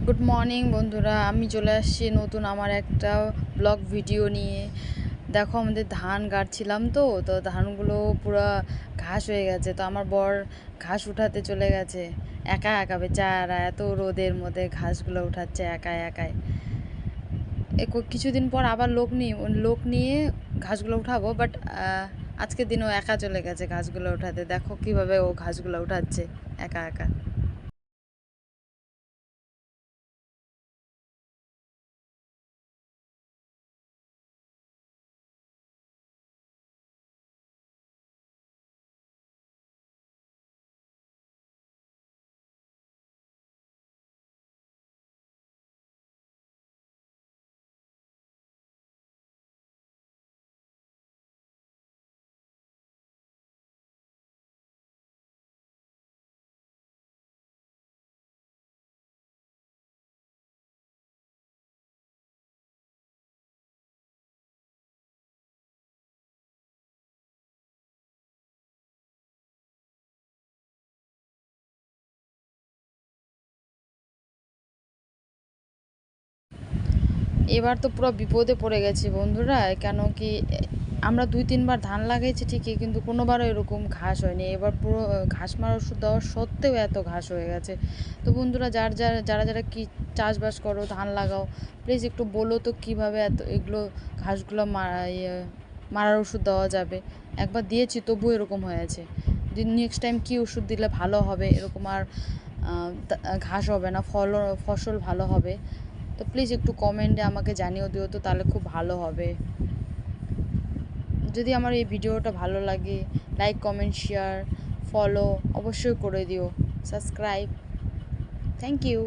Good morning বন্ধুরা, আমি চলে আসছি নতুন আমার একটা ব্লগ ভিডিও নিয়ে। দেখো, আমাদের ধান গাড়ছিলাম তো ধানগুলো পুরো ঘাস হয়ে গেছে। তো আমার বর ঘাস উঠাতে চলে গেছে একা একা, বেচারা এত রোদের মধ্যে ঘাসগুলো উঠাচ্ছে একা একাই। কিছুদিন পর আবার লোক নিয়ে ঘাসগুলো উঠাবো, বাট আজকের দিনও একা চলে গেছে ঘাসগুলো উঠাতে। দেখো কিভাবে ও ঘাসগুলো উঠাচ্ছে একা একা। এবার তো পুরো বিপদে পড়ে গেছি বন্ধুরা। কেন কি, আমরা 2-3 বার ধান লাগাইছি ঠিকই, কিন্তু কোনোবারও এরকম ঘাস হয়নি। এবার পুরো ঘাস মারার ওষুধ দেওয়ার সত্ত্বেও এত ঘাস হয়ে গেছে। তো বন্ধুরা, যারা যারা কি চাষবাস করো, ধান লাগাও, প্লিজ একটু বলো তো কীভাবে এত এগুলো ঘাসগুলো মারার ওষুধ দেওয়া যাবে। একবার দিয়েছি তবু এরকম হয়েছে। নেক্সট টাইম কী ওষুধ দিলে ভালো হবে, এরকম আর ঘাস হবে না, ফসল ভালো হবে। তো প্লিজ একটু কমেন্টে আমাকে জানিয়ে দিও, তো তাহলে খুব ভালো হবে। যদি আমার এই ভিডিওটা ভালো লাগে, লাইক কমেন্ট শেয়ার ফলো অবশ্যই করে দিও, সাবস্ক্রাইব। Thank you.